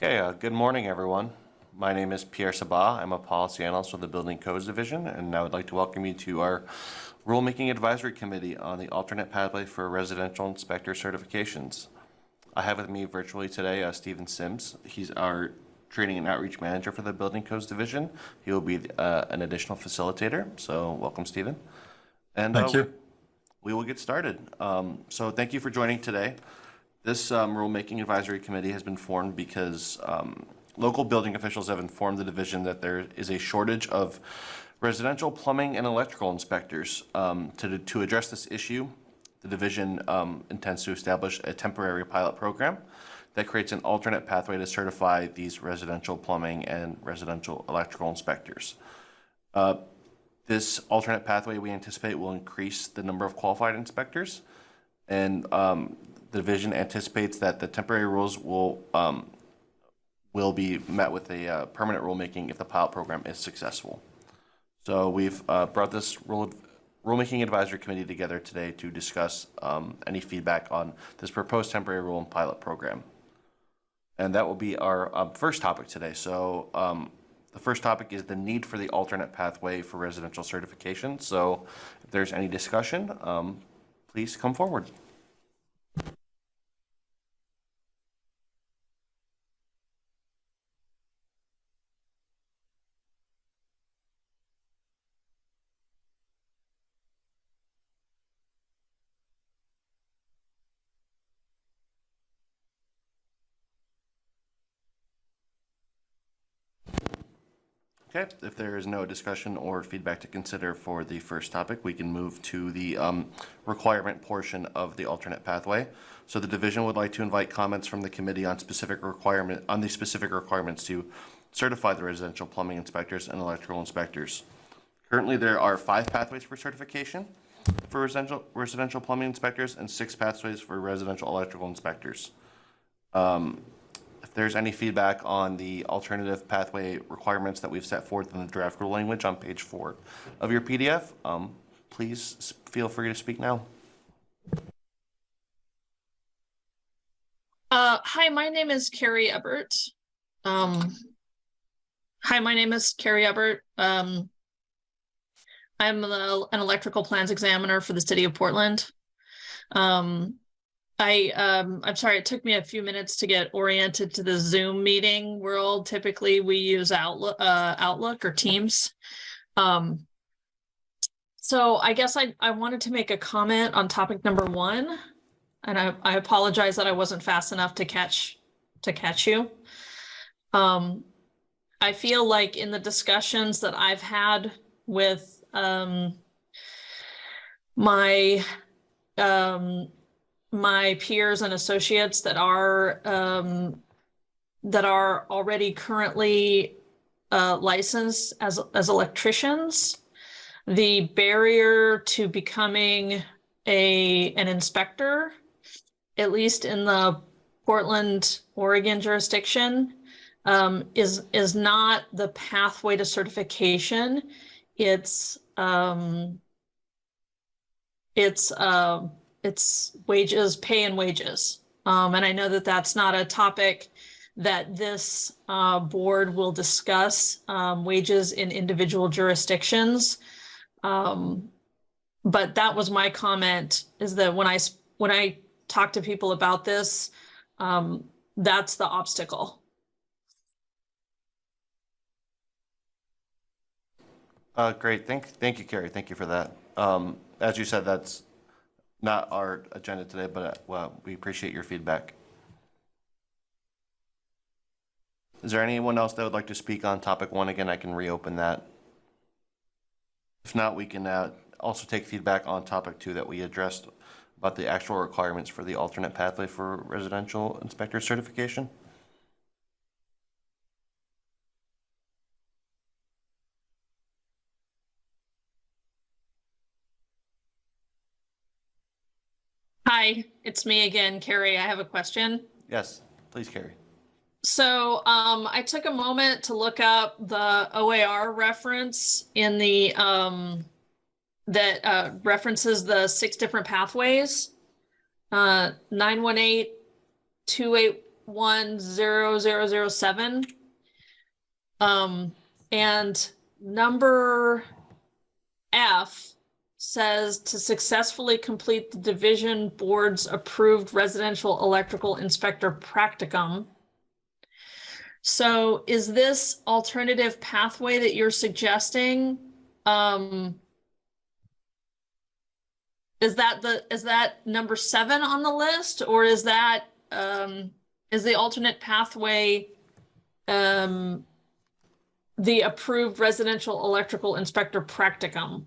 Okay, good morning, everyone. My name is Pierre Sabah. I'm a policy analyst with the Building Codes Division, and I would like to welcome you to our Rulemaking Advisory Committee on the alternate pathway for residential inspector certifications. I have with me virtually today Stephen Sims. He's our Training and Outreach Manager for the Building Codes Division. He will be an additional facilitator, so welcome, Stephen. And Thank you. We will get started. So thank you for joining today. This Rulemaking Advisory Committee has been formed because local building officials have informed the division that there is a shortage of residential plumbing and electrical inspectors. To address this issue, the division intends to establish a temporary pilot program that creates an alternate pathway to certify these residential plumbing and residential electrical inspectors. This alternate pathway, we anticipate, will increase the number of qualified inspectors, and the division anticipates that the temporary rules will be met with a permanent rulemaking if the pilot program is successful. So we've brought this Rulemaking Advisory Committee together today to discuss any feedback on this proposed temporary rule and pilot program. And that will be our first topic today. So the first topic is the need for the alternate pathway for residential certification. So if there's any discussion, please come forward. Okay, if there is no discussion or feedback to consider for the first topic, we can move to the requirement portion of the alternate pathway. So the division would like to invite comments from the committee on the specific requirements to certify the residential plumbing inspectors and electrical inspectors. Currently, there are 5 pathways for certification for residential plumbing inspectors and 6 pathways for residential electrical inspectors. If there's any feedback on the alternative pathway requirements that we've set forth in the draft rule language on page 4 of your PDF, please feel free to speak now. Hi, my name is Carrie Ebert. I'm an electrical plans examiner for the city of Portland. I'm sorry, it took me a few minutes to get oriented to the Zoom meeting world. Typically, we use Outlook or Teams. So I guess I wanted to make a comment on topic number 1, and I apologize that I wasn't fast enough to catch you. I feel like in the discussions that I've had with my peers and associates that are already currently licensed as electricians, the barrier to becoming an inspector, at least in the Portland, Oregon jurisdiction, is not the pathway to certification. It's wages, pay and wages. And I know that that's not a topic that this board will discuss, wages in individual jurisdictions. But that was my comment, is that when I talk to people about this, that's the obstacle. Great, thank you, Carrie. Thank you for that. As you said, that's not our agenda today, but we appreciate your feedback. Is there anyone else that would like to speak on topic 1? Again, I can reopen that. If not, we can also take feedback on topic 2 that we addressed about the actual requirements for the alternate pathway for residential inspector certification. Hi, it's me again, Carrie. I have a question. Yes, please, Carrie. So I took a moment to look up the OAR reference in the that references the 6 different pathways, 918, 10007. And number F says to successfully complete the division board's approved residential electrical inspector practicum. So is this alternative pathway that you're suggesting? Is that number 7 on the list, or is that is the alternate pathway the approved residential electrical inspector practicum?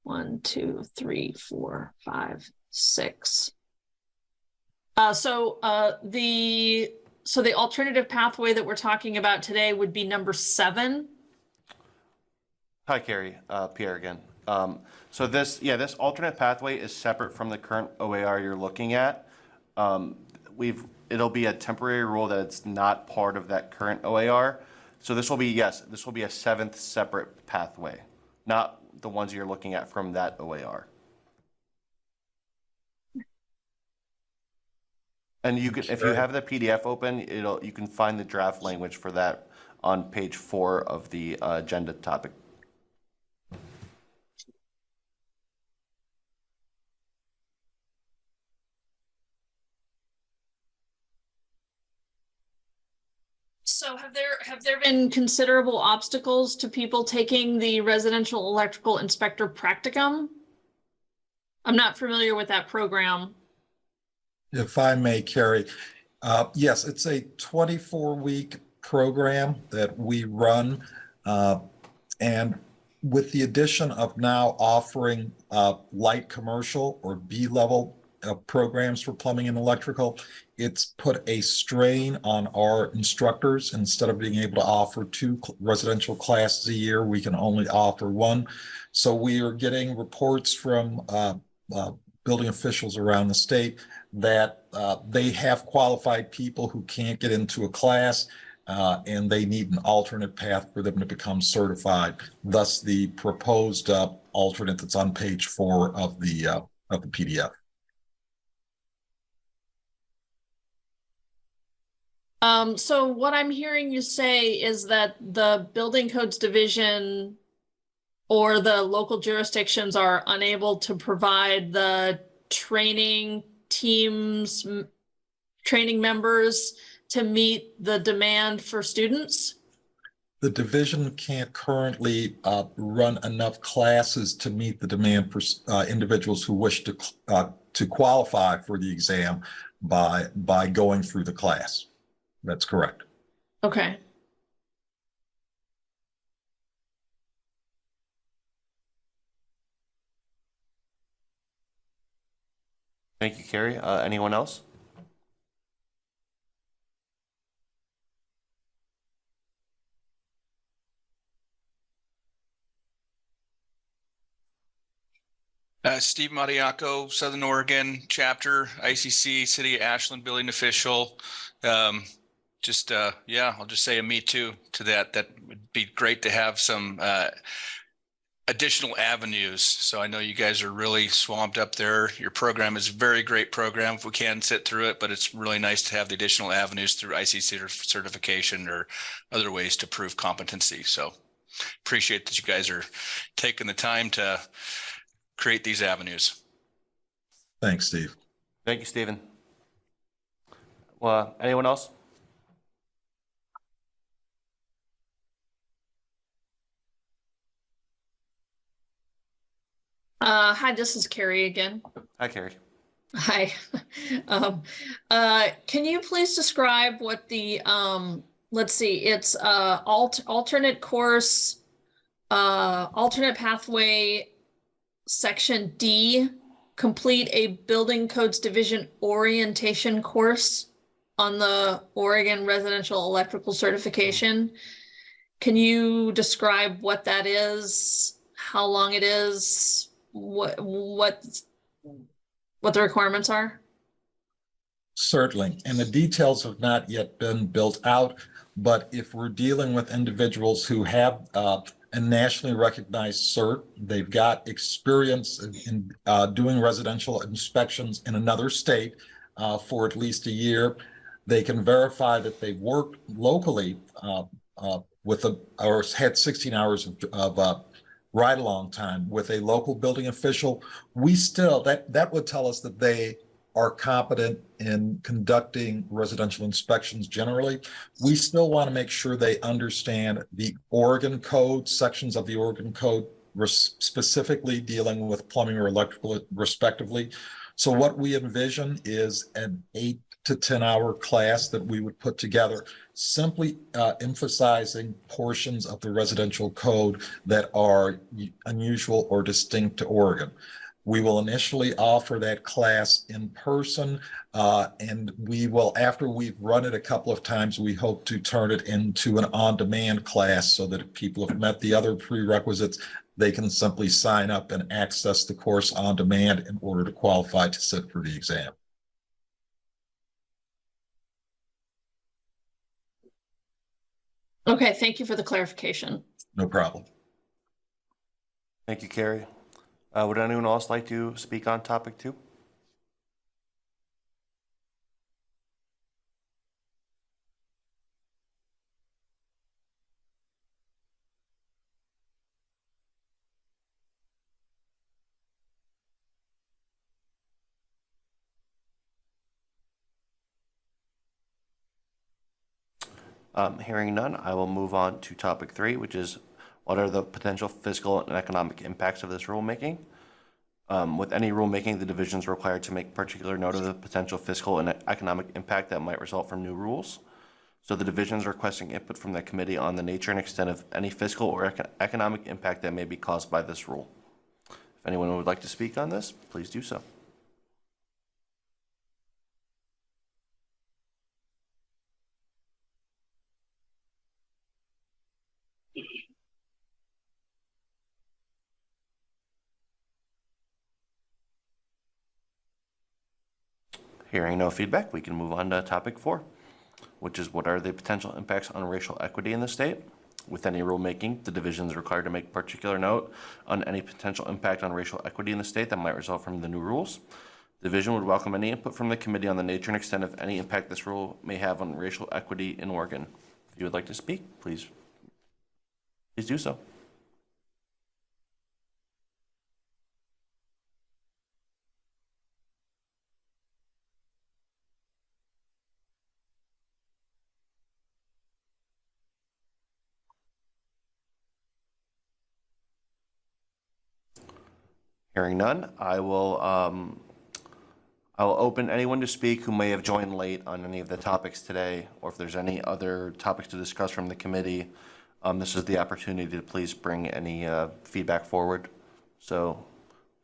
1, 2, 3, 4, 5, 6. So the alternative pathway that we're talking about today would be number 7. Hi, Carrie. Pierre again. So this alternate pathway is separate from the current OAR you're looking at. It'll be a temporary rule that it's not part of that current OAR. So this will be a 7th separate pathway, not the ones you're looking at from that OAR. And you can, if you have the PDF open, you can find the draft language for that on page 4 of the agenda topic. So have there been considerable obstacles to people taking the residential electrical inspector practicum? I'm not familiar with that program. If I may, Carrie, yes, it's a 24-week program that we run. And with the addition of now offering light commercial or B-level programs for plumbing and electrical, it's put a strain on our instructors. Instead of being able to offer 2 residential classes a year, we can only offer 1. So we are getting reports from building officials around the state that they have qualified people who can't get into a class, and they need an alternate path for them to become certified. Thus, the proposed alternate that's on page 4 of the PDF. So what I'm hearing you say is that the building codes division or the local jurisdictions are unable to provide the training teams, training members to meet the demand for students? The division can't currently run enough classes to meet the demand for individuals who wish to qualify for the exam by going through the class. That's correct. Okay. Thank you, Carrie. Anyone else? Steve Madiaco, Southern Oregon chapter, ICC, City of Ashland building official. I'll just say a me too to that. That would be great to have some additional avenues. So I know you guys are really swamped up there. Your program is a very great program if we can sit through it, but it's really nice to have the additional avenues through ICC certification or other ways to prove competency. So appreciate that you guys are taking the time to create these avenues. Thanks, Steve. Thank you, Stephen. Well, anyone else? Hi, this is Carrie again. Hi, Carrie. Hi. Can you please describe what the let's see, it's alternate course, alternate pathway, section D, complete a building codes division orientation course on the Oregon residential electrical certification. Can you describe what that is, how long it is, what the requirements are? Certainly, and the details have not yet been built out, but if we're dealing with individuals who have a nationally recognized cert, they've got experience in doing residential inspections in another state for at least a year, They can verify that they've worked locally with or had 16 hours of ride-along time with a local building official. We still, that would tell us that they are competent in conducting residential inspections generally. We still want to make sure they understand the Oregon code, sections of the Oregon code, specifically dealing with plumbing or electrical respectively. So what we envision is an 8 to 10 hour class that we would put together, simply emphasizing portions of the residential code that are unusual or distinct to Oregon. We will initially offer that class in person, and we will, after we've run it a couple of times, we hope to turn it into an on-demand class so that if people have met the other prerequisites, they can simply sign up and access the course on demand in order to qualify to sit for the exam. Okay, thank you for the clarification. No problem. Thank you, Carrie. Would anyone else like to speak on topic 2? Hearing none, I will move on to topic 3, which is what are the potential fiscal and economic impacts of this rulemaking? With any rulemaking, the division is required to make particular note of the potential fiscal and economic impact that might result from new rules. So the division is requesting input from the committee on the nature and extent of any fiscal or economic impact that may be caused by this rule. If anyone would like to speak on this, please do so. Hearing no feedback, we can move on to topic 4, which is what are the potential impacts on racial equity in the state? With any rulemaking, the division is required to make particular note on any potential impact on racial equity in the state that might result from the new rules. The division would welcome any input from the committee on the nature and extent of any impact this rule may have on racial equity in Oregon. If you would like to speak, please do so. Hearing none, I will open anyone to speak who may have joined late on any of the topics today, or if there's any other topics to discuss from the committee. This is the opportunity to please bring any feedback forward. So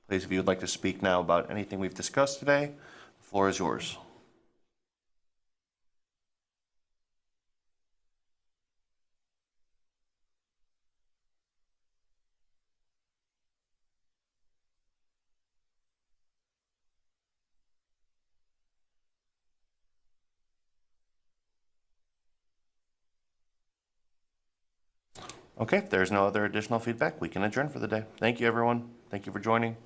please, if you would like to speak now about anything we've discussed today, the floor is yours. Okay, if there's no other additional feedback, we can adjourn for the day. Thank you, everyone. Thank you for joining.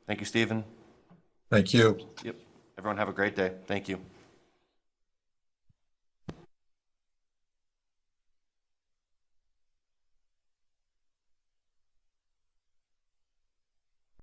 Thank you, Stephen. Thank you. Yep. Everyone have a great day. Thank you.